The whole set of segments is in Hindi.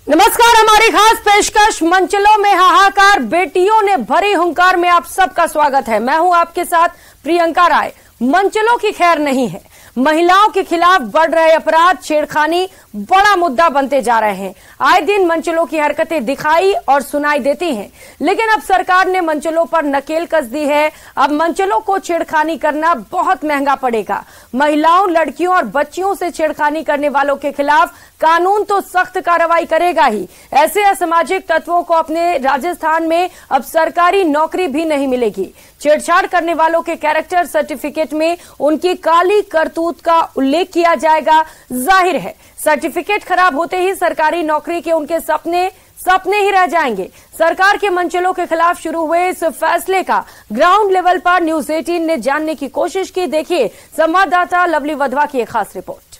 नमस्कार, हमारी खास पेशकश मंचलों में हाहाकार, बेटियों ने भरी हुंकार में आप सबका स्वागत है। मैं हूं आपके साथ प्रियंका राय। मंचलों की खैर नहीं है। महिलाओं के खिलाफ बढ़ रहे अपराध, छेड़खानी बड़ा मुद्दा बनते जा रहे हैं। आए दिन मंचलों की हरकतें दिखाई और सुनाई देती हैं, लेकिन अब सरकार ने मंचलों पर नकेल कस दी है। अब मंचलों को छेड़खानी करना बहुत महंगा पड़ेगा। महिलाओं, लड़कियों और बच्चियों से छेड़खानी करने वालों के खिलाफ कानून तो सख्त कार्रवाई करेगा ही। ऐसे असामाजिक तत्वों को अपने राजस्थान में अब सरकारी नौकरी भी नहीं मिलेगी। छेड़छाड़ करने वालों के कैरेक्टर सर्टिफिकेट में उनकी काली करतूत का उल्लेख किया जाएगा। जाहिर है, सर्टिफिकेट खराब होते ही सरकारी नौकरी के उनके सपने ही रह जाएंगे। सरकार के मंचलों के खिलाफ शुरू हुए इस फैसले का ग्राउंड लेवल पर न्यूज 18 ने जानने की कोशिश की। देखिए संवाददाता लवली वधवा की एक खास रिपोर्ट।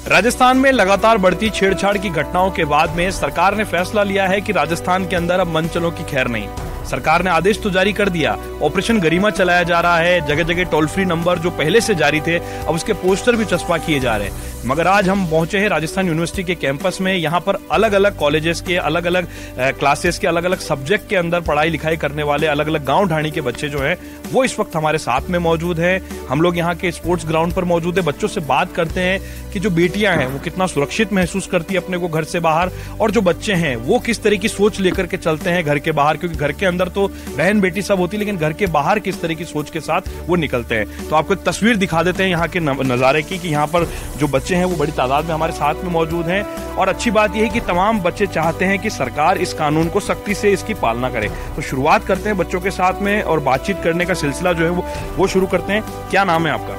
राजस्थान में लगातार बढ़ती छेड़छाड़ की घटनाओं के बाद में सरकार ने फैसला लिया है कि राजस्थान के अंदर अब मंचलों की खैर नहीं। सरकार ने आदेश तो जारी कर दिया, ऑपरेशन गरिमा चलाया जा रहा है। जगह जगह टोल फ्री नंबर जो पहले से जारी थे, अब उसके पोस्टर भी चस्पा किए जा रहे हैं। मगर आज हम पहुंचे हैं राजस्थान यूनिवर्सिटी के कैंपस में। यहाँ पर अलग अलग कॉलेजेस के अलग अलग क्लासेस के अलग अलग सब्जेक्ट के अंदर पढ़ाई लिखाई करने वाले अलग अलग गांव ढाणी के बच्चे जो हैं वो इस वक्त हमारे साथ में मौजूद हैं। हम लोग यहाँ के स्पोर्ट्स ग्राउंड पर मौजूद है। बच्चों से बात करते हैं कि जो बेटियां हैं वो कितना सुरक्षित महसूस करती है अपने को घर से बाहर, और जो बच्चे हैं वो किस तरह की सोच लेकर के चलते हैं घर के बाहर, क्योंकि घर के अंदर तो बहन बेटी सब होती है, लेकिन घर के बाहर किस तरह की सोच के साथ वो निकलते हैं। तो आपको एक तस्वीर दिखा देते हैं यहाँ के नजारे की कि यहाँ पर जो बच्चे हैं वो बड़ी तादाद में हमारे साथ में मौजूद हैं। और अच्छी बात यह है कि तमाम बच्चे चाहते हैं कि सरकार इस कानून को सख्ती से इसकी पालना करे। तो शुरुआत करते हैं बच्चों के साथ में और बातचीत करने का सिलसिला जो है वो शुरू करते हैं। क्या नाम है आपका?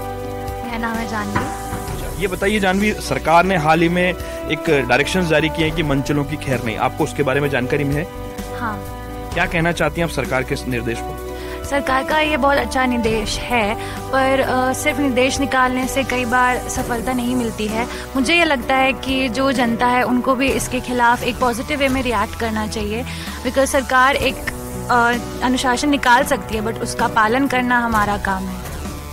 मेरा नाम है जानवी। ये बताइए जानवी, सरकार ने हाल ही में एक डायरेक्शंस जारी किए हैं कि मंचलों की खैर नहीं, आपको उसके बारे में जानकारी में है? हाँ। क्या कहना चाहती हैं आप सरकार के इस निर्देश पर? सरकार का ये बहुत अच्छा निर्देश है, पर सिर्फ निर्देश निकालने से कई बार सफलता नहीं मिलती है। मुझे ये लगता है कि जो जनता है उनको भी इसके खिलाफ एक पॉजिटिव वे में रिएक्ट करना चाहिए, बिकॉज सरकार एक अनुशासन निकाल सकती है, बट उसका पालन करना हमारा काम है।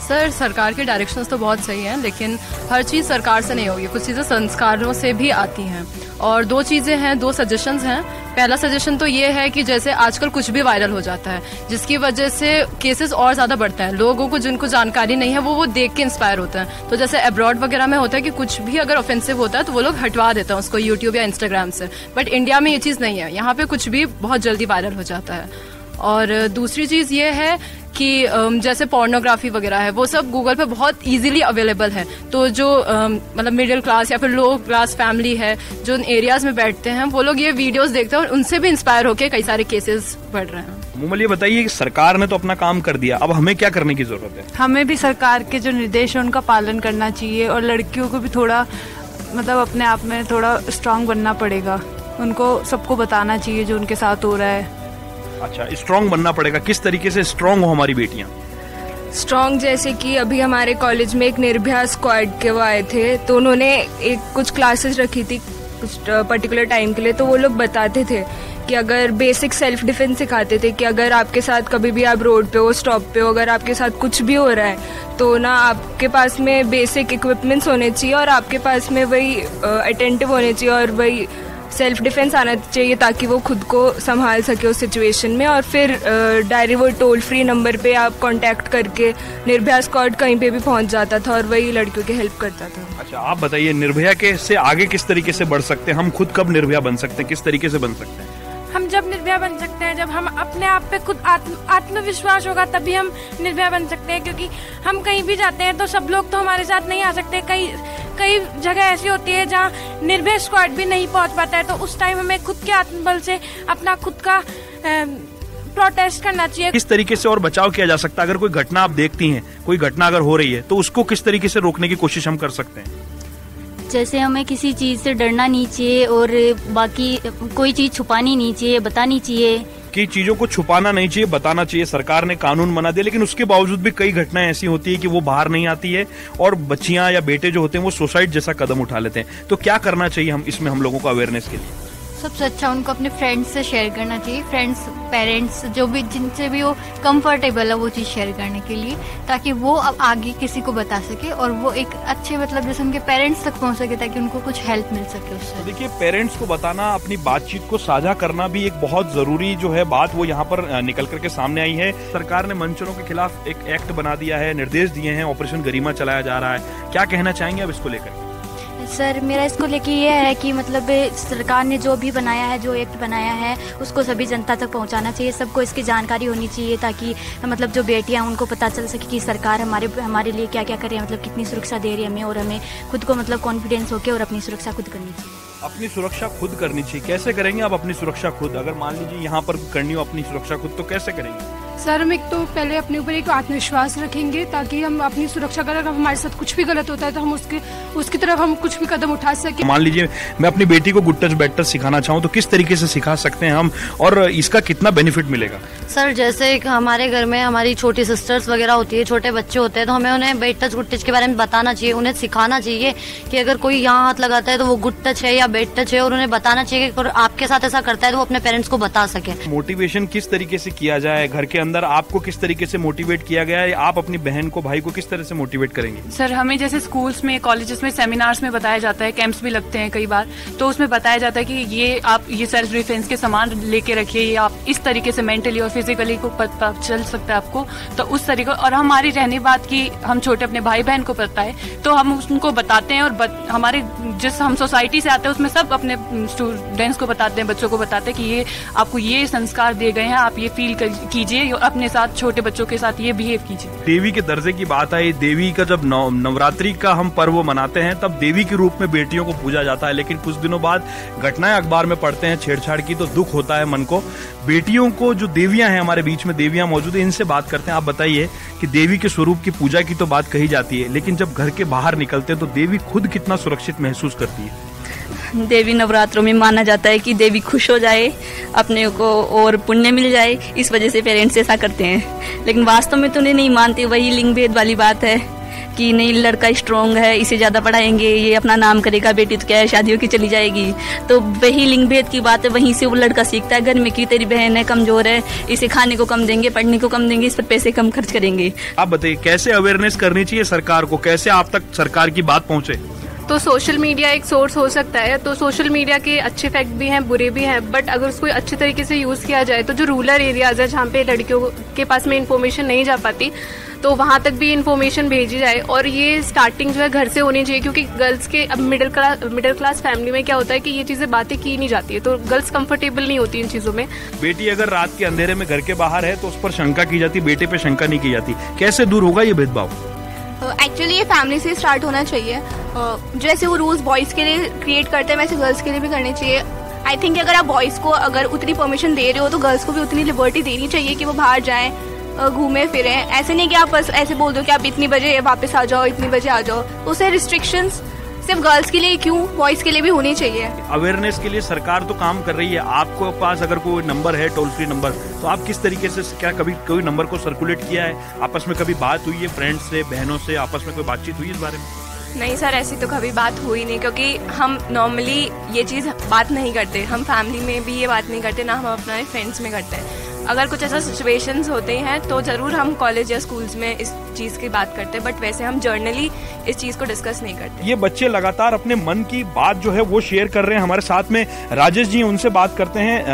सर, सरकार के डायरेक्शंस तो बहुत सही हैं, लेकिन हर चीज़ सरकार से नहीं होगी। कुछ चीज़ें संस्कारों से भी आती हैं। और दो चीज़ें हैं, दो सजेशंस हैं। पहला सजेशन तो ये है कि जैसे आजकल कुछ भी वायरल हो जाता है, जिसकी वजह से केसेस और ज़्यादा बढ़ते हैं। लोगों को जिनको जानकारी नहीं है वो देख के इंस्पायर होते हैं। तो जैसे अब्रॉड वगैरह में होता है कि कुछ भी अगर ऑफेंसिव होता है तो वो लोग हटवा देते हैं उसको यूट्यूब या इंस्टाग्राम से, बट इंडिया में ये चीज़ नहीं है। यहाँ पे कुछ भी बहुत जल्दी वायरल हो जाता है। और दूसरी चीज़ ये है कि जैसे पोर्नोग्राफी वगैरह है वो सब गूगल पे बहुत इजीली अवेलेबल है। तो जो मतलब मिडिल क्लास या फिर लो क्लास फैमिली है जो इन एरियाज में बैठते हैं, वो लोग ये वीडियोस देखते हैं और उनसे भी इंस्पायर होकर कई सारे केसेस बढ़ रहे हैं। मुमल, ये बताइए कि सरकार ने तो अपना काम कर दिया, अब हमें क्या करने की जरूरत है? हमें भी सरकार के जो निर्देश है उनका पालन करना चाहिए, और लड़कियों को भी थोड़ा मतलब अपने आप में थोड़ा स्ट्रांग बनना पड़ेगा। उनको सबको बताना चाहिए जो उनके साथ हो रहा है। अच्छा, स्ट्रांग बनना पड़ेगा। किस तरीके से स्ट्रांग हो हमारी बेटियां? स्ट्रांग जैसे कि अभी हमारे कॉलेज में एक निर्भया स्क्वाड के वो आए थे, तो उन्होंने कुछ क्लासेस रखी थी कुछ पर्टिकुलर टाइम के लिए। तो वो लोग बताते थे कि अगर बेसिक सेल्फ डिफेंस सिखाते थे कि अगर आपके साथ कभी भी आप रोड पे हो, स्टॉप पे हो, अगर आपके साथ कुछ भी हो रहा है तो ना आपके पास में बेसिक इक्विपमेंट्स होने चाहिए और आपके पास में वही अटेंटिव होने चाहिए और वही सेल्फ डिफेंस आना चाहिए, ताकि वो खुद को संभाल सके उस सिचुएशन में। और फिर डायरी वो टोल फ्री नंबर पे आप कांटेक्ट करके निर्भया स्क्वाड कहीं पे भी पहुंच जाता था और वही लड़कियों की हेल्प करता था। अच्छा, आप बताइए निर्भया के से आगे किस तरीके से बढ़ सकते हैं? हम खुद कब निर्भया बन सकते हैं, किस तरीके से बन सकते हैं? हम जब निर्भया बन सकते हैं जब हम अपने आप पे खुद आत्मविश्वास होगा, तभी हम निर्भया बन सकते हैं। क्योंकि हम कहीं भी जाते हैं तो सब लोग तो हमारे साथ नहीं आ सकते। कई जगह ऐसी होती है जहाँ निर्भया स्क्वाड भी नहीं पहुँच पाता है, तो उस टाइम हमें खुद के आत्मबल से अपना खुद का प्रोटेस्ट करना चाहिए। किस तरीके से और बचाव किया जा सकता है? अगर कोई घटना आप देखती हैं, कोई घटना अगर हो रही है, तो उसको किस तरीके से रोकने की कोशिश हम कर सकते हैं? जैसे हमें किसी चीज़ से डरना नहीं चाहिए और बाकी कोई चीज़ छुपानी नहीं चाहिए, बतानी चाहिए। कि चीजों को छुपाना नहीं चाहिए, बताना चाहिए। सरकार ने कानून बना दिया, लेकिन उसके बावजूद भी कई घटनाएं ऐसी होती है कि वो बाहर नहीं आती है और बच्चियां या बेटे जो होते हैं वो सुसाइड जैसा कदम उठा लेते हैं। तो क्या करना चाहिए हम इसमें, हम लोगों को अवेयरनेस के लिए? सबसे अच्छा उनको अपने फ्रेंड्स से शेयर करना चाहिए, फ्रेंड्स, पेरेंट्स, जो भी जिनसे भी वो कंफर्टेबल है वो चीज़ शेयर करने के लिए, ताकि वो अब आगे किसी को बता सके और वो एक अच्छे मतलब जैसे उनके पेरेंट्स तक पहुंच सके, ताकि उनको कुछ हेल्प मिल सके उससे। देखिए, पेरेंट्स को बताना, अपनी बातचीत को साझा करना भी एक बहुत जरूरी जो है बात वो यहाँ पर निकल करके सामने आई है। सरकार ने मंचलों के खिलाफ एक एक्ट बना दिया है, निर्देश दिए हैं, ऑपरेशन गरिमा चलाया जा रहा है। क्या कहना चाहेंगे अब इसको लेकर? सर, मेरा इसको लेके ये है कि मतलब सरकार ने जो भी बनाया है, जो एक्ट बनाया है, उसको सभी जनता तक पहुंचाना चाहिए, सबको इसकी जानकारी होनी चाहिए, ताकि मतलब जो बेटियां उनको पता चल सके कि सरकार हमारे लिए क्या क्या करे, मतलब कितनी सुरक्षा दे रही है हमें, और हमें खुद को मतलब कॉन्फिडेंस होके और अपनी सुरक्षा खुद करनी चाहिए। अपनी सुरक्षा खुद करनी चाहिए। कैसे करेंगे आप अपनी सुरक्षा खुद? अगर मान लीजिए यहाँ पर करनी हो अपनी सुरक्षा खुद, तो कैसे करेंगे? सर, हम एक तो पहले अपने ऊपर एक आत्मविश्वास रखेंगे, ताकि हम अपनी सुरक्षा करें। अगर हमारे साथ कुछ भी गलत होता है तो हम उसकी तरफ हम कुछ भी कदम उठा सके। मान लीजिए मैं अपनी बेटी को गुड टच बैड टच सिखाना चाहूँ, तो किस तरीके से सिखा सकते हैं हम, और इसका कितना बेनिफिट मिलेगा? सर, जैसे हमारे घर में हमारी छोटी सिस्टर्स वगैरह होती है, छोटे बच्चे होते हैं, तो हमें उन्हें बैड टच गुड टच के बारे में बताना चाहिए, उन्हें सिखाना चाहिए कि अगर कोई यहाँ हाथ लगाता है तो वो गुड टच है या बैड टच है, और उन्हें बताना चाहिए कि आपके साथ ऐसा करता है तो वो अपने पेरेंट्स को बता सके। मोटिवेशन किस तरीके से किया जाए घर के अंदर? आपको किस तरीके से मोटिवेट किया गया है? आप अपनी बहन को, भाई को किस तरह से मोटिवेट करेंगे? सर, हमें जैसे स्कूल्स में, कॉलेजेस में, सेमिनार्स में बताया जाता है, कैंप्स भी लगते हैं कई बार, तो उसमें बताया जाता है कि ये आप ये सेल्फ डिफेंस के सामान लेके रखिए, ये आप इस तरीके से मेंटली और फिजिकली को पता चल सकता है आपको, तो उस तरीके। और हमारी रहने बात की हम छोटे अपने भाई बहन को पता है तो हम उनको बताते हैं, और हमारे जिस हम सोसाइटी से आते हैं उसमें सब अपने स्टूडेंट्स को बताते हैं, बच्चों को बताते हैं कि ये आपको ये संस्कार दिए गए हैं, आप ये फील कीजिए, अपने साथ छोटे बच्चों के साथ ये बिहेव कीजिए। देवी के दर्जे की बात आई, देवी का जब नवरात्रि का हम पर्व मनाते हैं तब देवी के रूप में बेटियों को पूजा जाता है, लेकिन कुछ दिनों बाद घटनाएं अखबार में पढ़ते हैं छेड़छाड़ की, तो दुख होता है मन को। बेटियों को, जो देवियां हैं हमारे बीच में, देवियां मौजूद है, इनसे बात करते हैं। आप बताइए कि देवी के स्वरूप की पूजा की तो बात कही जाती है, लेकिन जब घर के बाहर निकलते हैं तो देवी खुद कितना सुरक्षित महसूस करती है? देवी नवरात्रों में माना जाता है कि देवी खुश हो जाए, अपने को और पुण्य मिल जाए, इस वजह से पेरेंट्स ऐसा करते हैं, लेकिन वास्तव में तो नहीं मानते। वही लिंग भेद वाली बात है कि नहीं, लड़का स्ट्रॉन्ग है, इसे ज़्यादा पढ़ाएंगे, ये अपना नाम करेगा, बेटी तो क्या है शादियों की चली जाएगी। तो वही लिंग भेद की बात है, वहीं से वो लड़का सीखता है घर में कि तेरी बहन है, कमजोर है, इसे खाने को कम देंगे, पढ़ने को कम देंगे, इस पर पैसे कम खर्च करेंगे। आप बताइए कैसे अवेयरनेस करनी चाहिए सरकार को, कैसे आप तक सरकार की बात पहुँचे? तो सोशल मीडिया एक सोर्स हो सकता है, तो सोशल मीडिया के अच्छे इफेक्ट भी हैं, बुरे भी हैं, बट अगर उसको अच्छे तरीके से यूज़ किया जाए तो जो रूरल एरियाज है जहाँ पे लड़कियों के पास में इन्फॉर्मेशन नहीं जा पाती, तो वहाँ तक भी इन्फॉर्मेशन भेजी जाए। और ये स्टार्टिंग जो है घर से होनी चाहिए, क्योंकि गर्ल्स के अब मिडिल क्लास फैमिली में क्या होता है कि ये चीज़ें बातें की नहीं जाती है, तो गर्ल्स कंफर्टेबल नहीं होती इन चीज़ों में। बेटी अगर रात के अंधेरे में घर के बाहर है तो उस पर शंका की जाती, बेटे पे शंका नहीं की जाती। कैसे दूर होगा ये भेदभाव? एक्चुअली ये फैमिली से स्टार्ट होना चाहिए। जैसे वो रूल्स बॉयज़ के लिए क्रिएट करते हैं वैसे गर्ल्स के लिए भी करने चाहिए। आई थिंक अगर आप बॉयज़ को अगर उतनी परमिशन दे रहे हो तो गर्ल्स को भी उतनी लिबर्टी देनी चाहिए कि वो बाहर जाएं, घूमे फिरें। ऐसे नहीं कि आप बस ऐसे बोल दो कि आप इतनी बजे वापस आ जाओ, इतनी बजे आ जाओ, तो उसे रिस्ट्रिक्शंस सिर्फ गर्ल्स के लिए क्यों, बॉयज़ के लिए भी होनी चाहिए। अवेयरनेस के लिए सरकार तो काम कर रही है। आपको पास अगर कोई नंबर है, टोल फ्री नंबर, तो आप किस तरीके से, क्या कभी कोई नंबर को सर्कुलेट किया है? आपस में कभी बात हुई है फ्रेंड्स से, बहनों से, आपस में कोई बातचीत हुई इस बारे में? नहीं सर, ऐसी तो कभी बात हुई नहीं, क्योंकि हम नॉर्मली ये चीज़ बात नहीं करते, हम फैमिली में भी ये बात नहीं करते, ना हम अपने फ्रेंड्स में करते हैं। अगर कुछ ऐसा सिचुएशंस होते हैं तो ज़रूर हम कॉलेज या स्कूल्स में इस चीज़ की बात करते हैं, बट वैसे हम जर्नली इस चीज़ को डिस्कस नहीं करते। ये बच्चे लगातार अपने मन की बात जो है वो शेयर कर रहे हैं। हमारे साथ में राजेश जी, उनसे बात करते हैं।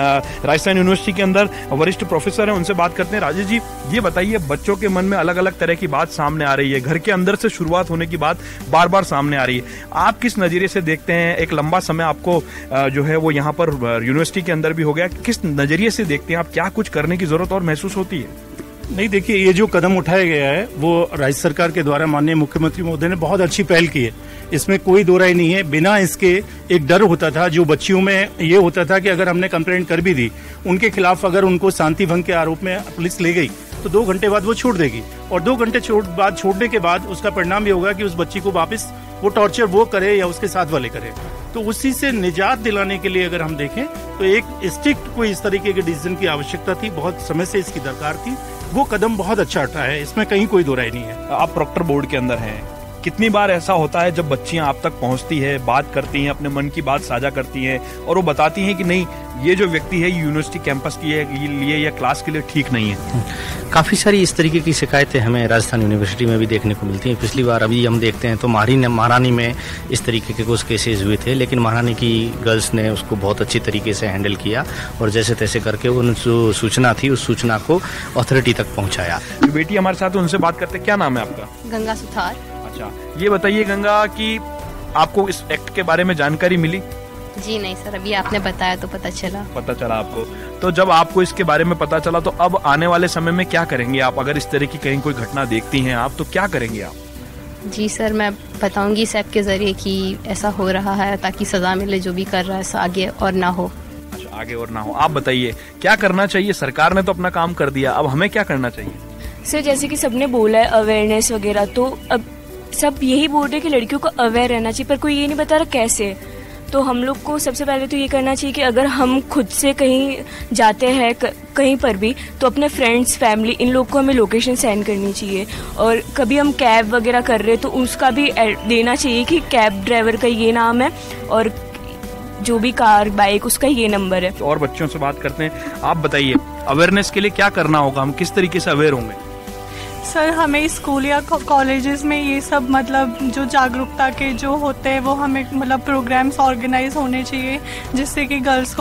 राजस्थान यूनिवर्सिटी के अंदर वरिष्ठ प्रोफेसर हैं, उनसे बात करते हैं। राजेश जी, ये बताइए, बच्चों के मन में अलग अलग तरह की बात सामने आ रही है, घर के अंदर से शुरुआत होने की बात बार बार सामने आ रही है। आप किस नजरिए से देखते हैं? एक लंबा समय आपको जो है वो यहाँ पर यूनिवर्सिटी के अंदर भी हो गया, किस नजरिए से देखते हैं आप? क्या कुछ करने की जरूरत और महसूस होती है? नहीं, देखिए, ये जो कदम उठाया गया है वो राज्य सरकार के द्वारा माननीय मुख्यमंत्री महोदय ने बहुत अच्छी पहल की है, इसमें कोई दो राय नहीं है। बिना इसके एक डर होता था, जो बच्चियों में ये होता था कि अगर हमने कंप्लेंट कर भी दी, उनके खिलाफ अगर उनको शांति भंग के आरोप में पुलिस ले गई तो 2 घंटे बाद वो छोड़ देगी, और 2 घंटे बाद छोड़ने के बाद उसका परिणाम ये होगा कि उस बच्ची को वापस वो टॉर्चर वो करे या उसके साथ वाले करे। तो उसी से निजात दिलाने के लिए अगर हम देखें तो एक स्ट्रिक्ट कोई इस तरीके के डिसीजन की आवश्यकता थी, बहुत समय से इसकी दरकार थी। वो कदम बहुत अच्छा उठाया है, इसमें कहीं कोई दो राय नहीं है। आप प्रॉक्टर बोर्ड के अंदर हैं, कितनी बार ऐसा होता है जब बच्चियां आप तक पहुंचती है, बात करती हैं, अपने मन की बात साझा करती हैं और वो बताती हैं कि नहीं, ये जो व्यक्ति है यूनिवर्सिटी कैंपस के लिए या क्लास के लिए ठीक नहीं है। काफ़ी सारी इस तरीके की शिकायतें हमें राजस्थान यूनिवर्सिटी में भी देखने को मिलती हैं। पिछली बार अभी हम देखते हैं तो महारानी में इस तरीके के कुछ केसेस हुए थे, लेकिन महारानी की गर्ल्स ने उसको बहुत अच्छी तरीके से हैंडल किया और जैसे तैसे करके उन जो सूचना थी उस सूचना को अथॉरिटी तक पहुंचाया। जो बेटी हमारे साथ उनसे बात करते, क्या नाम है आपका? गंगा सुथार। अच्छा, ये बताइए गंगा कि आपको इस एक्ट के बारे में जानकारी मिली? जी नहीं सर, अभी आपने बताया तो पता चला आपको। तो जब आपको इसके बारे में पता चला तो अब आने वाले समय में क्या करेंगे आप? अगर इस तरह की कहीं कोई घटना देखती हैं आप तो क्या करेंगे आप? जी सर, मैं बताऊंगी इस ऐप के जरिए कि ऐसा हो रहा है ताकि सजा मिले जो भी कर रहा है, आगे और ना हो। अच्छा, आगे और ना हो। आप बताइए क्या करना चाहिए? सरकार ने तो अपना काम कर दिया, अब हमें क्या करना चाहिए? सर जैसे कि सबने बोला है अवेयरनेस वगैरह, तो अब सब यही बोल रहे हैं कि लड़कियों को अवेयर रहना चाहिए, पर कोई ये नहीं बता रहा कैसे। तो हम लोग को सबसे पहले तो ये करना चाहिए कि अगर हम खुद से कहीं जाते हैं कहीं पर भी, तो अपने फ्रेंड्स, फैमिली, इन लोग को हमें लोकेशन सेंड करनी चाहिए। और कभी हम कैब वगैरह कर रहे हैं तो उसका भी देना चाहिए कि कैब ड्राइवर का ये नाम है और जो भी कार, बाइक, उसका ये नंबर है। और बच्चों से बात करते हैं। आप बताइए अवेयरनेस के लिए क्या करना होगा, हम किस तरीके से अवेयर होंगे? सर हमें स्कूल या कॉलेजेस में ये सब मतलब जो जागरूकता के जो होते हैं वो हमें मतलब प्रोग्राम्स ऑर्गेनाइज होने चाहिए, जिससे कि गर्ल्स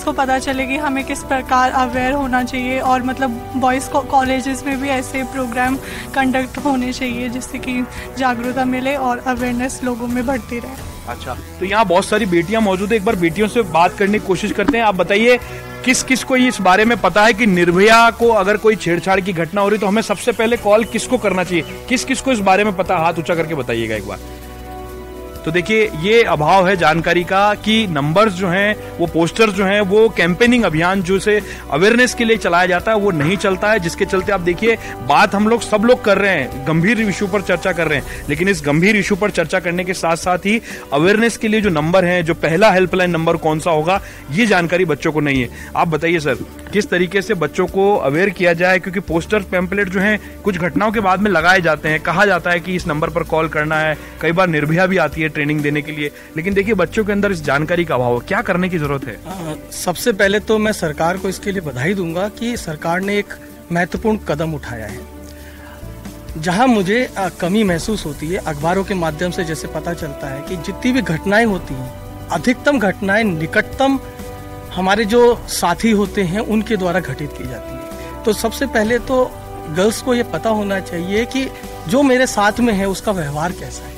को पता चले कि हमें किस प्रकार अवेयर होना चाहिए। और मतलब बॉयज़ कॉलेजेस में भी ऐसे प्रोग्राम कंडक्ट होने चाहिए जिससे कि जागरूकता मिले और अवेयरनेस लोगों में बढ़ती रहे। अच्छा, तो यहाँ बहुत सारी बेटियां मौजूद है, एक बार बेटियों से बात करने की कोशिश करते हैं। आप बताइए किस किस को इस बारे में पता है कि निर्भया को अगर कोई छेड़छाड़ की घटना हो रही तो हमें सबसे पहले कॉल किसको करना चाहिए? किस किस को इस बारे में पता? हाथ ऊंचा करके बताइएगा एक बार। तो देखिए ये अभाव है जानकारी का कि नंबर्स जो हैं, वो पोस्टर्स जो हैं, वो कैंपेनिंग अभियान जो से अवेयरनेस के लिए चलाया जाता है वो नहीं चलता है, जिसके चलते आप देखिए बात हम लोग सब लोग कर रहे हैं, गंभीर इशू पर चर्चा कर रहे हैं, लेकिन इस गंभीर इशू पर चर्चा करने के साथ साथ ही अवेयरनेस के लिए जो नंबर है, जो पहला हेल्पलाइन नंबर कौन सा होगा, ये जानकारी बच्चों को नहीं है। आप बताइए सर किस तरीके से बच्चों को अवेयर किया जाए, क्योंकि पोस्टर पैम्पलेट जो हैं कुछ घटनाओं के बाद में लगाए जाते हैं, कहा जाता है कि इस नंबर पर कॉल करना है, कई बार निर्भया भी आती है ट्रेनिंग देने के लिए, लेकिन देखिए बच्चों के अंदर इस जानकारी का अभाव है। क्या करने की जरूरत है? सबसे पहले तो मैं सरकार को इसके लिए बधाई दूंगा कि सरकार ने एक महत्वपूर्ण कदम उठाया है। जहां मुझे कमी महसूस होती है, अखबारों के माध्यम से जैसे पता चलता है कि जितनी भी घटनाएं होती हैं, अधिकतम घटनाएं निकटतम हमारे जो साथी होते हैं उनके द्वारा घटित की जाती है। तो सबसे पहले तो गर्ल्स को ये पता होना चाहिए कि जो मेरे साथ में है उसका व्यवहार कैसा है।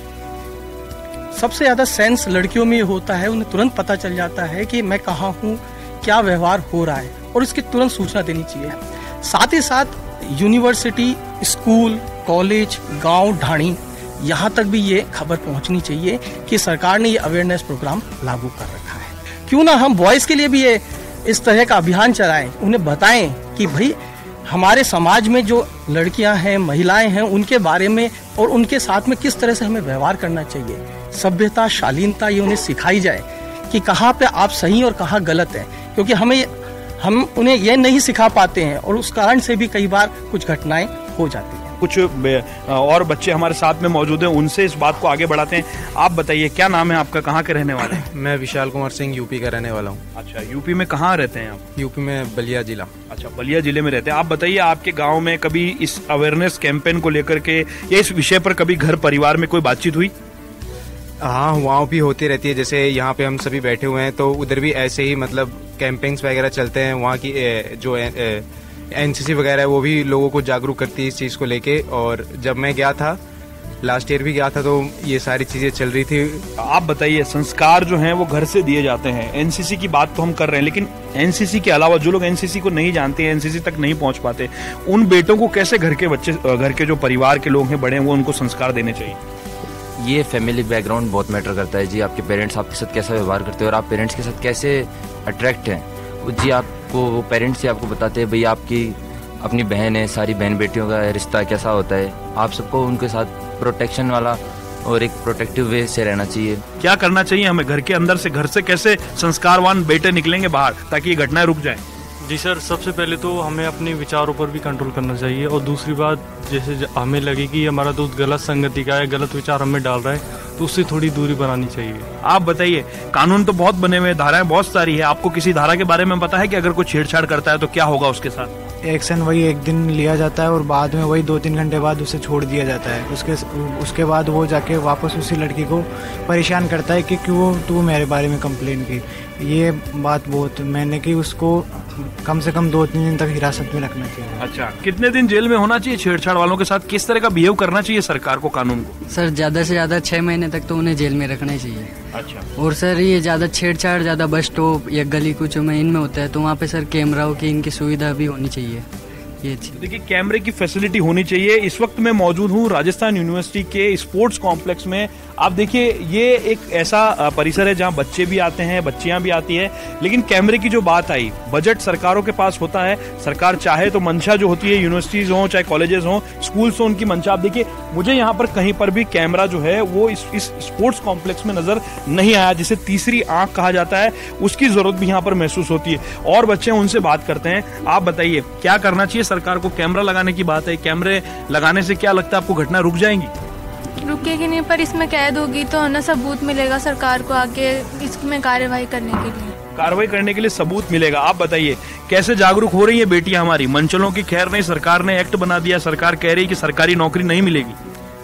सबसे ज्यादा सेंस लड़कियों में होता है, उन्हें तुरंत पता चल जाता है कि मैं कहाँ हूँ, क्या व्यवहार हो रहा है, और इसकी तुरंत सूचना देनी चाहिए। साथ ही साथ यूनिवर्सिटी, स्कूल, कॉलेज, गांव, ढाणी, यहाँ तक भी ये खबर पहुँचनी चाहिए कि सरकार ने ये अवेयरनेस प्रोग्राम लागू कर रखा है। क्यों ना हम बॉयज के लिए भी ये इस तरह का अभियान चलाएं, उन्हें बताएं कि भाई हमारे समाज में जो लड़कियां हैं, महिलाएं हैं, उनके बारे में और उनके साथ में किस तरह से हमें व्यवहार करना चाहिए। सभ्यता, शालीनता ये उन्हें सिखाई जाए कि कहाँ पे आप सही और कहाँ गलत है, क्योंकि हम उन्हें ये नहीं सिखा पाते हैं और उस कारण से भी कई बार कुछ घटनाएं हो जाती हैं। कुछ और बच्चे हमारे साथ में मौजूद हैं, उनसे इस बात को आगे बढ़ाते हैं। आप बताइए क्या नाम है आपका, कहाँ के रहने वाले हैं? मैं विशाल कुमार सिंह यूपी का रहने वाला हूँ। अच्छा, यूपी में कहाँ रहते हैं आप? यूपी में बलिया जिला। अच्छा, बलिया जिले में रहते हैं। आप बताइए आपके गांव में कभी इस अवेयरनेस कैंपेन को लेकर के या इस विषय पर कभी घर परिवार में कोई बातचीत हुई? हाँ, वहाँ भी होती रहती है। जैसे यहाँ पे हम सभी बैठे हुए हैं तो उधर भी ऐसे ही मतलब कैंपेन्स वगैरह चलते हैं। वहाँ की जो एनसीसी वगैरह है वो भी लोगों को जागरूक करती है इस चीज़ को लेके। और जब मैं गया था, लास्ट ईयर भी गया था, तो ये सारी चीज़ें चल रही थी। आप बताइए संस्कार जो हैं वो घर से दिए जाते हैं। एनसीसी की बात तो हम कर रहे हैं, लेकिन एनसीसी के अलावा जो लोग एनसीसी को नहीं जानते, एनसीसी तक नहीं पहुंच पाते, उन बेटों को कैसे घर के बच्चे, घर के जो परिवार के लोग हैं, बड़े हैं, वो उनको संस्कार देने चाहिए? ये फैमिली बैकग्राउंड बहुत मैटर करता है जी। आपके पेरेंट्स आपके साथ कैसा व्यवहार करते हैं और आप पेरेंट्स के साथ कैसे अट्रैक्ट हैं, वो जी आपको वो पेरेंट्स ही आपको बताते हैं। भाई आपकी अपनी बहन है, सारी बहन बेटियों का रिश्ता कैसा होता है। आप सबको उनके साथ प्रोटेक्शन वाला और एक प्रोटेक्टिव वे से रहना चाहिए। क्या करना चाहिए हमें घर के अंदर से, घर से कैसे संस्कारवान बेटे निकलेंगे बाहर ताकि ये घटनाएं रुक जाए? जी सर, सबसे पहले तो हमें अपने विचारों पर भी कंट्रोल करना चाहिए, और दूसरी बात, जैसे हमें लगे कि हमारा दोस्त गलत संगति का है, गलत विचार हमें डाल रहा है, तो उससे थोड़ी दूरी बनानी चाहिए। आप बताइए, कानून तो बहुत बने हुए हैं, धाराएं बहुत सारी है, आपको किसी धारा के बारे में पता है कि अगर कोई छेड़छाड़ करता है तो क्या होगा उसके साथ? एक्शन वही एक दिन लिया जाता है और बाद में वही 2-3 घंटे बाद उसे छोड़ दिया जाता है। उसके बाद वो जाके वापस उसी लड़की को परेशान करता है कि क्यों तू मेरे बारे में कंप्लेन की। ये बात बहुत मैंने की, उसको कम से कम 2-3 दिन तक हिरासत में रखना चाहिए। अच्छा, कितने दिन जेल में होना चाहिए छेड़छाड़ वालों के साथ? किस तरह का बिहेव करना चाहिए सरकार को, कानून को? सर ज्यादा से ज्यादा 6 महीने तक तो उन्हें जेल में रखना चाहिए। अच्छा। और सर ये ज्यादा छेड़छाड़ ज्यादा बस स्टॉप या गली कुचों में इनमें होता है, तो वहाँ पे सर कैमराओं की इनकी सुविधा भी होनी चाहिए। देखिए, कैमरे की फैसिलिटी होनी चाहिए। इस वक्त मैं मौजूद हूँ राजस्थान यूनिवर्सिटी के स्पोर्ट्स कॉम्प्लेक्स में। आप देखिए, ये एक ऐसा परिसर है जहाँ बच्चे भी आते हैं, बच्चियां भी आती है, लेकिन कैमरे की जो बात आई, बजट सरकारों के पास होता है, सरकार चाहे तो मंशा जो होती है, यूनिवर्सिटीज हो चाहे कॉलेजेस हो, स्कूल्स हो, उनकी मंशा। आप देखिए, मुझे यहाँ पर कहीं पर भी कैमरा जो है वो इस स्पोर्ट्स कॉम्प्लेक्स में नजर नहीं आया, जिसे तीसरी आंख कहा जाता है, उसकी जरूरत भी यहाँ पर महसूस होती है। और बच्चे उनसे बात करते हैं। आप बताइए, क्या करना चाहिए सरकार को? कैमरा लगाने की बात है, कैमरे लगाने से क्या लगता है आपको घटना रुक जाएंगी? रुकेगी नहीं, पर इसमें कैद होगी तो ना सबूत मिलेगा सरकार को आगे इसमें कार्यवाही करने के लिए। कार्रवाई करने के लिए सबूत मिलेगा। आप बताइए, कैसे जागरूक हो रही है बेटियां हमारी? मंचलों की खैर नहीं, सरकार ने एक्ट बना दिया, सरकार कह रही है कि सरकारी नौकरी नहीं मिलेगी।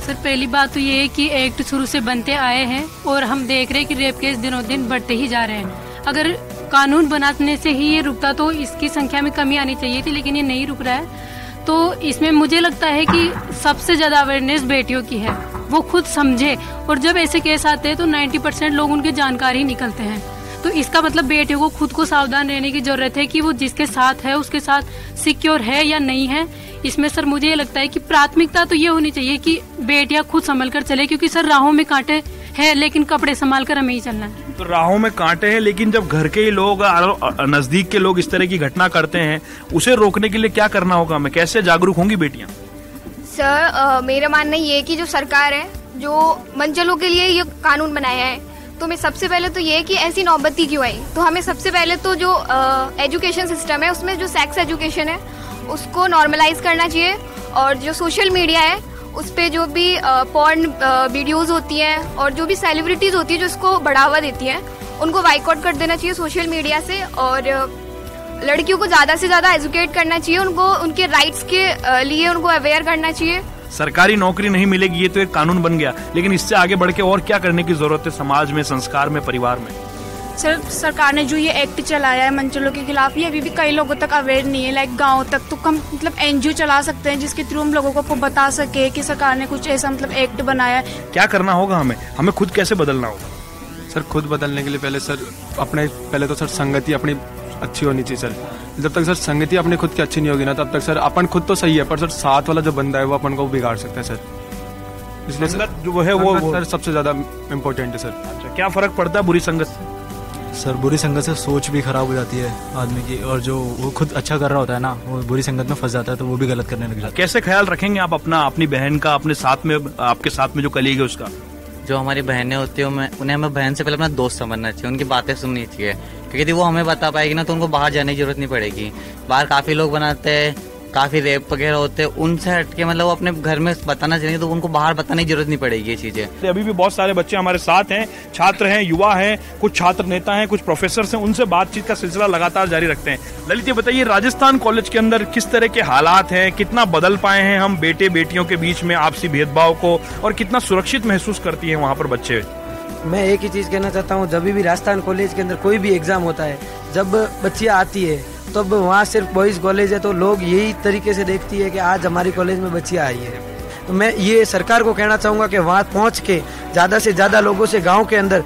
सर पहली बात तो ये है कि एक्ट शुरू से बनते आए हैं और हम देख रहे हैं कि रेप केस दिनों दिन बढ़ते ही जा रहे हैं। अगर कानून बनाने से ही ये रुकता तो इसकी संख्या में कमी आनी चाहिए थी, लेकिन ये नहीं रुक रहा है। तो इसमें मुझे लगता है कि सबसे ज्यादा अवेयरनेस बेटियों की है, वो खुद समझे। और जब ऐसे केस आते हैं तो 90% लोग उनके जानकार ही निकलते हैं। तो इसका मतलब बेटियों को खुद को सावधान रहने की जरूरत है कि वो जिसके साथ है उसके साथ सिक्योर है या नहीं है। इसमें सर मुझे ये लगता है कि प्राथमिकता तो ये होनी चाहिए कि बेटियां खुद संभल कर चले, क्योंकि सर राहों में कांटे है लेकिन कपड़े संभाल कर हमें ही चलना है। तो राहों में कांटे हैं, लेकिन जब घर के ही लोग, नजदीक के लोग इस तरह की घटना करते हैं, उसे रोकने के लिए क्या करना होगा हमें? कैसे जागरूक होंगी बेटियां? सर मेरा मानना ये है कि जो सरकार है, जो मंचलों के लिए ये कानून बनाया है, तो मैं सबसे पहले तो ये कि ऐसी नौबत क्यों आई। तो हमें सबसे पहले तो जो एजुकेशन सिस्टम है उसमें जो सेक्स एजुकेशन है उसको नॉर्मलाइज करना चाहिए। और जो सोशल मीडिया है उस पे जो भी पॉर्न वीडियोस होती हैं और जो भी सेलिब्रिटीज होती है जो इसको बढ़ावा देती हैं, उनको बाइकआउट कर देना चाहिए सोशल मीडिया से। और लड़कियों को ज्यादा से ज्यादा एजुकेट करना चाहिए, उनको उनके राइट्स के लिए उनको अवेयर करना चाहिए। सरकारी नौकरी नहीं मिलेगी, ये तो एक कानून बन गया, लेकिन इससे आगे बढ़ के और क्या करने की जरूरत है समाज में, संस्कार में, परिवार में? सर सरकार ने जो ये एक्ट चलाया है मंचलों के खिलाफ, ये अभी भी कई लोगों तक अवेयर नहीं है। लाइक गांव तक तो हम मतलब एनजीओ चला सकते हैं जिसके थ्रू हम लोगों को बता सके कि सरकार ने कुछ ऐसा मतलब एक्ट बनाया है। क्या करना होगा हमें खुद कैसे बदलना होगा? सर खुद बदलने के लिए पहले तो सर संगति अपनी अच्छी होनी चाहिए सर। जब तक सर संगति अपनी खुद की अच्छी नहीं होगी ना, तब तक सर अपन खुद तो सही है, पर सर साथ वाला जो बंदा है वो अपन को बिगाड़ सकता है सर। इसलिए संगत जो है वो सर सबसे ज्यादा इम्पोर्टेंट है सर। अच्छा, क्या फर्क पड़ता है बुरी संगत से? सर बुरी संगत से सोच भी खराब हो जाती है आदमी की, और जो वो खुद अच्छा कर रहा होता है ना, वो बुरी संगत में फंस जाता है तो वो भी गलत करने लग जाता है। कैसे ख्याल रखेंगे आप अपनी बहन का, अपने साथ में, आपके साथ में जो कलीग है उसका? जो हमारी बहनें होती है उन्हें हमें बहन से पहले अपना दोस्त समझना चाहिए, उनकी बातें सुननी चाहिए, क्योंकि यदि वो हमें बता पाएगी ना तो उनको बाहर जाने की जरूरत नहीं पड़ेगी। बाहर काफी लोग बनाते हैं, काफी रेप वगैरह होते हैं, उनसे हटके मतलब वो अपने घर में बताना चाहिए, तो उनको बाहर बताने की जरूरत नहीं पड़ेगी ये चीजें। अभी भी बहुत सारे बच्चे हमारे साथ हैं, छात्र हैं, युवा हैं, कुछ छात्र नेता हैं, कुछ प्रोफेसर हैं, उनसे बातचीत का सिलसिला लगातार जारी रखते हैं। ललित ये बताइए, राजस्थान कॉलेज के अंदर किस तरह के हालात हैं, कितना बदल पाए हैं हम बेटे बेटियों के बीच में आपसी भेदभाव को, और कितना सुरक्षित महसूस करती है वहाँ पर बच्चे? मैं एक ही चीज कहना चाहता हूँ, जब भी राजस्थान कॉलेज के अंदर कोई भी एग्जाम होता है, जब बच्चियाँ आती है तो अब वहाँ सिर्फ बॉयज कॉलेज है, तो लोग यही तरीके से देखती है कि आज हमारी कॉलेज में बच्चियाँ आई है। तो मैं ये सरकार को कहना चाहूँगा कि वहाँ पहुँच के ज़्यादा से ज़्यादा लोगों से गांव के अंदर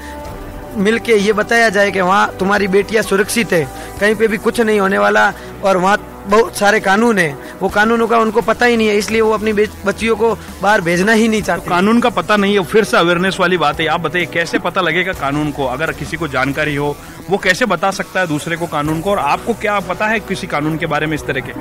मिल के ये बताया जाए कि वहाँ तुम्हारी बेटियाँ सुरक्षित है, कहीं पे भी कुछ नहीं होने वाला। और वहाँ बहुत सारे कानून है, वो कानूनों का उनको पता ही नहीं है, इसलिए वो अपनी बच्चियों को बाहर भेजना ही नहीं चाहते। कानून का पता नहीं है, फिर से अवेयरनेस वाली बात है। आप बताइए, कैसे पता लगेगा कानून को? अगर किसी को जानकारी हो, वो कैसे बता सकता है दूसरे को कानून को? और आपको क्या पता है किसी कानून के बारे में इस तरह के?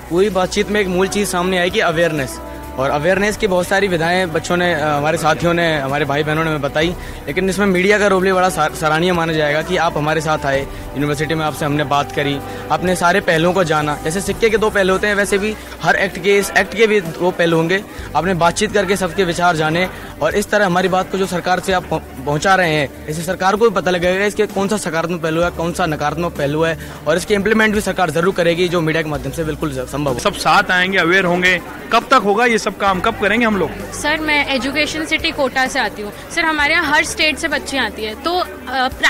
पूरी बातचीत में एक मूल चीज सामने आई कि अवेयरनेस। और अवेयरनेस की बहुत सारी विधाएं बच्चों ने, हमारे साथियों ने, हमारे भाई बहनों ने हमें बताई, लेकिन इसमें मीडिया का रोल भी बड़ा सराहनीय माना जाएगा कि आप हमारे साथ आए यूनिवर्सिटी में, आपसे हमने बात करी, आपने सारे पहलुओं को जाना। जैसे सिक्के के दो पहलू होते हैं, वैसे भी हर एक्ट के भी दो पहलू होंगे। आपने बातचीत करके सबके विचार जाने और इस तरह हमारी बात को जो सरकार से आप पहुंचा रहे हैं, इससे सरकार को भी पता लगेगा इसके कौन सा सकारात्मक पहलू है, कौन सा नकारात्मक पहलू है, और इसके इम्प्लीमेंट भी सरकार जरूर करेगी, जो मीडिया के माध्यम से बिल्कुल संभव है। सब साथ आएंगे, अवेयर होंगे। कब तक होगा ये सब काम, कब करेंगे हम लोग? सर मैं एजुकेशन सिटी कोटा से आती हूँ सर। हमारे यहाँ हर स्टेट से बच्चे आती है, तो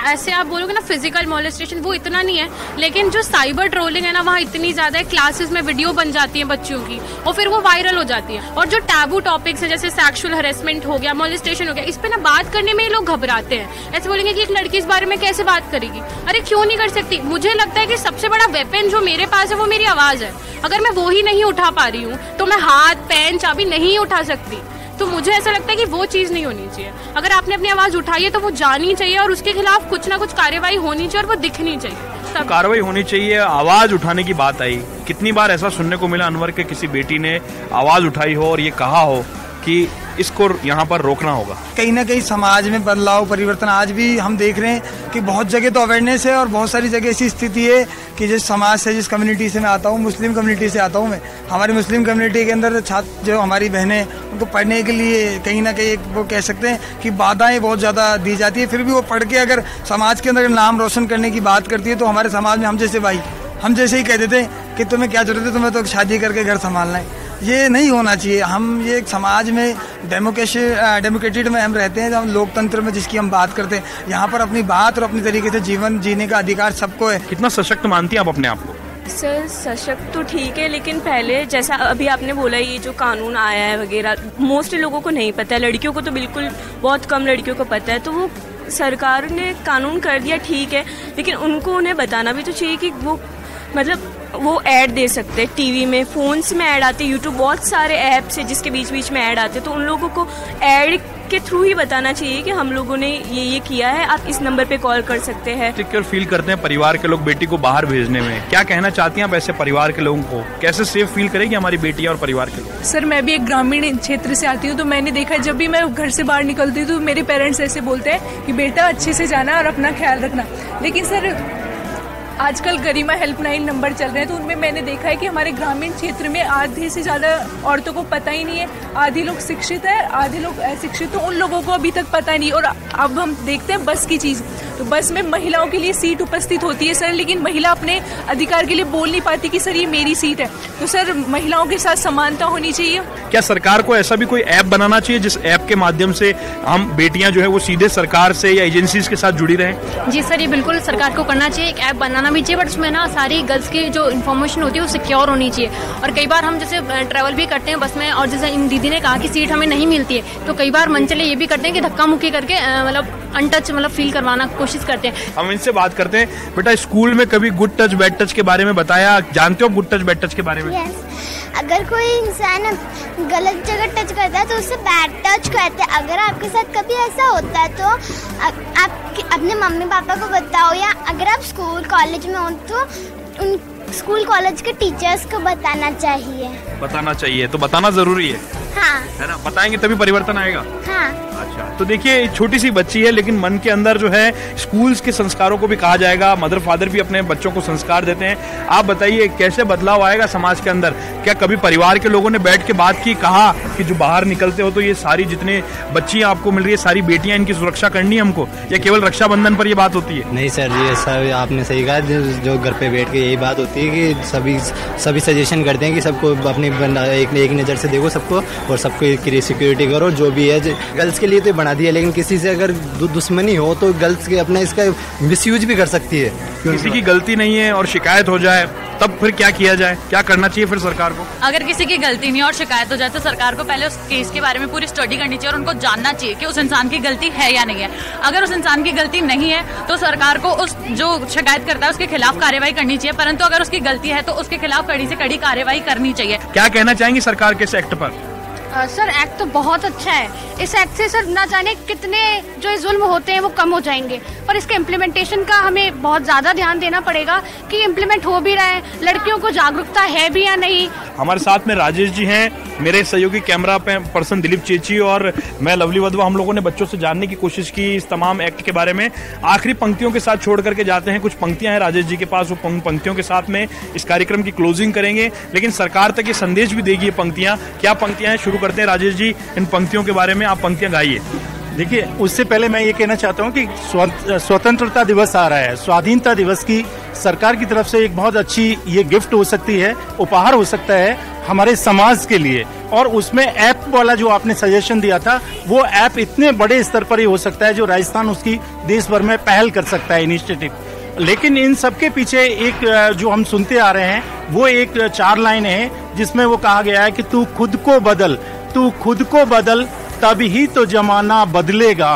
ऐसे आप बोलोगे ना फिजिकल मोलेस्टेशन वो इतना नहीं है, लेकिन जो साइबर ट्रोलिंग है ना वहाँ इतनी ज्यादा है। क्लासेस में वीडियो बन जाती है बच्चियों की और फिर वो वायरल हो जाती है। और जो टैबू टॉपिक्स है जैसे सेक्सुअल हरेसमेंट हो गया, मोलेस्टेशन हो गया, इस पे ना बात करने में ये लोग घबराते हैं। ऐसे बोलेंगे कि एक लड़की इस बारे में कैसे बात करेगी। अरे क्यों नहीं कर सकती? मुझे लगता है कि सबसे बड़ा वेपन जो मेरे पास है वो मेरी आवाज है। अगर मैं वो ही नहीं उठा पा रही हूँ तो मैं हाथ, पेन, चाबी नहीं उठा सकती। तो मुझे ऐसा लगता है कि वो चीज नहीं होनी चाहिए। अगर आपने अपनी आवाज उठाई है तो वो जानी चाहिए और उसके खिलाफ कुछ ना कुछ कार्रवाई होनी चाहिए और वो दिखनी चाहिए। कार्रवाई होनी चाहिए। आवाज उठाने की बात आई, कितनी बार ऐसा सुनने को मिला अनवर के किसी बेटी ने आवाज उठाई हो और ये कहा हो कि इसको यहाँ पर रोकना होगा। कहीं ना कहीं समाज में बदलाव, परिवर्तन आज भी हम देख रहे हैं कि बहुत जगह तो अवेयरनेस है और बहुत सारी जगह ऐसी स्थिति है कि जिस समाज से, जिस कम्युनिटी से मैं आता हूँ, मुस्लिम कम्युनिटी से आता हूँ मैं, हमारी मुस्लिम कम्युनिटी के अंदर छात्र जो हमारी बहनें, उनको पढ़ने के लिए कहीं ना कहीं वो कह सकते हैं कि बाधाएं बहुत ज़्यादा दी जाती है। फिर भी वो पढ़ के अगर समाज के अंदर नाम रोशन करने की बात करती है तो हमारे समाज में हम जैसे भाई, हम जैसे ही कह देते हैं कि तुम्हें क्या जरूरत है, तुम्हें तो शादी करके घर संभालना है। ये नहीं होना चाहिए। हम ये एक समाज में डेमोक्रेटेड में हम रहते हैं, हम लोकतंत्र में जिसकी हम बात करते हैं, यहाँ पर अपनी बात और अपनी तरीके से जीवन जीने का अधिकार सबको है। कितना सशक्त मानती हैं आप अपने आप को? सर सशक्त तो ठीक है, लेकिन पहले जैसा अभी आपने बोला ये जो कानून आया है वगैरह मोस्टली लोगों को नहीं पता है। लड़कियों को तो बिल्कुल बहुत कम लड़कियों को पता है। तो वो सरकार ने कानून कर दिया ठीक है, लेकिन उनको उन्हें बताना भी तो चाहिए कि वो मतलब वो ऐड दे सकते हैं टीवी में, फोन्स में ऐड आते, यूट्यूब बहुत सारे ऐप्स है जिसके बीच बीच में ऐड आते, तो उन लोगों को ऐड के थ्रू ही बताना चाहिए कि हम लोगों ने ये किया है, आप इस नंबर पे कॉल कर सकते हैं। सिक्योर फील करते हैं परिवार के लोग बेटी को बाहर भेजने में, क्या कहना चाहती हैं आप ऐसे परिवार के लोगों को? कैसे सेफ फील करेगी हमारी बेटियां और परिवार के लोग? सर मैं भी एक ग्रामीण क्षेत्र से आती हूँ, तो मैंने देखा है जब भी मैं घर से बाहर निकलती हूँ तो मेरे पेरेंट्स ऐसे बोलते हैं कि बेटा अच्छे से जाना और अपना ख्याल रखना। लेकिन सर आजकल गरिमा हेल्पलाइन नंबर चल रहे हैं, तो उनमें मैंने देखा है कि हमारे ग्रामीण क्षेत्र में आधे से ज़्यादा औरतों को पता ही नहीं है। आधे लोग शिक्षित है, आधे लोग अशिक्षित, तो उन लोगों को अभी तक पता नहीं। और अब हम देखते हैं बस की चीज़, तो बस में महिलाओं के लिए सीट उपस्थित होती है सर, लेकिन महिला अपने अधिकार के लिए बोल नहीं पाती कि सर ये मेरी सीट है। तो सर महिलाओं के साथ समानता होनी चाहिए। क्या सरकार को ऐसा भी कोई ऐप बनाना चाहिए जिस ऐप के माध्यम से हम बेटियां जो है वो सीधे सरकार से या एजेंसीज के साथ जुड़ी रहें? जी सर, ये बिल्कुल सरकार को करना चाहिए, एक ऐप बनाना भी चाहिए, बट उसमें ना सारी गर्ल्स की जो इन्फॉर्मेशन होती है वो सिक्योर होनी चाहिए। और कई बार हम जैसे ट्रैवल भी करते हैं बस में, और जैसे इन दीदी ने कहा कि सीट हमें नहीं मिलती है, तो कई बार मनचले ये भी करते हैं कि धक्का मुक्की करके मतलब अनटच मतलब फील करवाना कोशिश करते हैं। हम इनसे बात करते हैं। बेटा स्कूल में कभी गुड टच बैड टच के बारे में बताया, जानते हो गुड टच बैड टच के बारे में? अगर कोई इंसान गलत जगह टच करता है तो उसे बैड टच कहते हैं। अगर आपके साथ कभी ऐसा होता है तो आप अपने मम्मी पापा को बताओ, या अगर आप स्कूल कॉलेज में हो तो उन स्कूल कॉलेज के टीचर्स को बताना चाहिए। बताना चाहिए, तो बताना जरूरी है। हाँ, है ना? बताएंगे तभी परिवर्तन आएगा। हाँ। अच्छा, तो देखिए छोटी सी बच्ची है, लेकिन मन के अंदर जो है स्कूल्स के संस्कारों को भी कहा जाएगा, मदर फादर भी अपने बच्चों को संस्कार देते हैं। आप बताइए कैसे बदलाव आएगा समाज के अंदर? क्या कभी परिवार के लोगों ने बैठ के बात की, कहा कि जो बाहर निकलते हो तो ये सारी जितने बच्चियां आपको मिल रही है, सारी बेटियां, इनकी सुरक्षा करनी है हमको, या केवल रक्षाबंधन पर ये बात होती है? नहीं सर, ये सब आपने सही कहा। जो घर पे बैठ के यही बात होती है कि सभी सजेशन करते हैं कि सबको अपनी एक नज़र से देखो सबको, और सबको सिक्योरिटी करो। जो भी है गर्ल्स के लिए तो बना दिया, लेकिन किसी से अगर दुश्मनी हो तो गर्ल्स के अपना इसका मिसयूज भी कर सकती है। किसी की गलती नहीं है और शिकायत हो जाए तब फिर क्या किया जाए? क्या करना चाहिए फिर सरकार को? अगर किसी की गलती नहीं है और शिकायत हो जाए तो सरकार को पहले उस केस के बारे में पूरी स्टडी करनी चाहिए और उनको जानना चाहिए कि उस इंसान की गलती है या नहीं है। अगर उस इंसान की गलती नहीं है तो सरकार को उस जो शिकायत करता है उसके खिलाफ कार्रवाई करनी चाहिए, परंतु अगर उसकी गलती है तो उसके खिलाफ कड़ी से कड़ी कार्रवाई करनी चाहिए। क्या कहना चाहेंगी सरकार के इस एक्ट पर? सर एक्ट तो बहुत अच्छा है। इस एक्ट से सर ना जाने कितने जो जुल्म होते हैं वो कम हो जाएंगे। और इसके इम्प्लीमेंटेशन का हमें बहुत ज़्यादा ध्यान देना पड़ेगा कि इम्प्लीमेंट हो भी रहा है, लड़कियों को जागरूकता है भी या नहीं। हमारे साथ में राजेश जी हैं, मेरे सहयोगी कैमरा पर्सन दिलीप चेची और मैं लवली वधवा। हम लोगों ने बच्चों से जानने की कोशिश की इस तमाम एक्ट के बारे में। आखिरी पंक्तियों के साथ छोड़ करके जाते हैं, कुछ पंक्तियां हैं राजेश जी के पास, वो पंक्तियों के साथ में इस कार्यक्रम की क्लोजिंग करेंगे, लेकिन सरकार तक ये संदेश भी देगी। ये पंक्तियां क्या पंक्तियां हैं, शुरू करते हैं राजेश जी इन पंक्तियों के बारे में, आप पंक्तियां गाइए। देखिए, उससे पहले मैं ये कहना चाहता हूँ कि स्वतंत्रता दिवस आ रहा है, स्वाधीनता दिवस की सरकार की तरफ से एक बहुत अच्छी ये गिफ्ट हो सकती है, उपहार हो सकता है हमारे समाज के लिए। और उसमें ऐप वाला जो आपने सजेशन दिया था, वो ऐप इतने बड़े स्तर पर ही हो सकता है जो राजस्थान उसकी देश भर में पहल कर सकता है, इनिशिएटिव। लेकिन इन सबके पीछे एक जो हम सुनते आ रहे हैं, वो एक 4 लाइन है जिसमें वो कहा गया है कि तू खुद को बदल, तू खुद को बदल, तभी तो जमाना बदलेगा।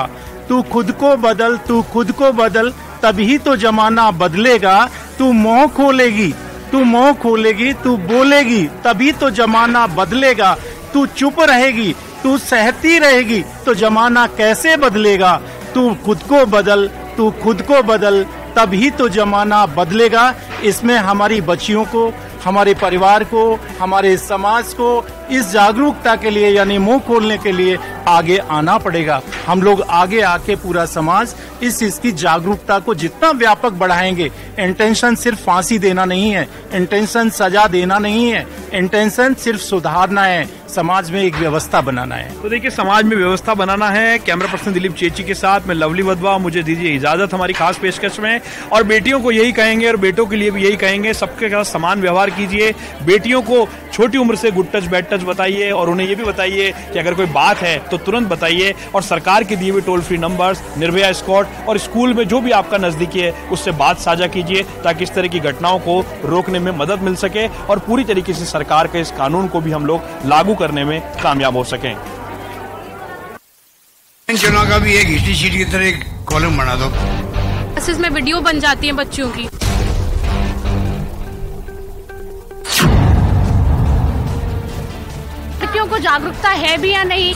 तू खुद को बदल, तू खुद को बदल, तभी तो जमाना बदलेगा। तू मुंह खोलेगी, तू मुंह खोलेगी, तू बोलेगी, तभी तो जमाना बदलेगा। तू चुप रहेगी, तू सहती रहेगी, तो जमाना कैसे बदलेगा। तू खुद को बदल, तू खुद को बदल, तभी तो जमाना बदलेगा। इसमें हमारी बच्चियों को, हमारे परिवार को, हमारे समाज को इस जागरूकता के लिए यानी मुंह खोलने के लिए आगे आना पड़ेगा। हम लोग आगे आके पूरा समाज इस चीज की जागरूकता को जितना व्यापक बढ़ाएंगे, इंटेंशन सिर्फ फांसी देना नहीं है, इंटेंशन सजा देना नहीं है, इंटेंशन सिर्फ सुधारना है, समाज में एक व्यवस्था बनाना है। तो देखिए, समाज में व्यवस्था बनाना है। कैमरा पर्सन दिलीप चेची के साथ मैं लवली वधवा, मुझे दीजिए इजाजत हमारी खास पेशकश में। और बेटियों को यही कहेंगे और बेटों के लिए भी यही कहेंगे, सबके साथ समान व्यवहार कीजिए। बेटियों को छोटी उम्र से गुड टच बैड टच बताइए और उन्हें ये भी बताइए कि अगर कोई बात है तो तुरंत बताइए। और सरकार के दिए हुए toll free numbers, Nirbhaya squad और स्कूल में जो भी आपका नजदीकी है उससे बात साझा कीजिए, ताकि इस तरह की घटनाओं को रोकने में मदद मिल सके और पूरी तरीके से सरकार के इस कानून को भी हम लोग लागू करने में कामयाब हो सकें। चुनाव का भी एक हिस्ट्री शीट की तरह एक कॉलम बना दो, इसमें वीडियो बन जाती है बच्चों की। लड़कियों को जागरूकता है भी या नहीं।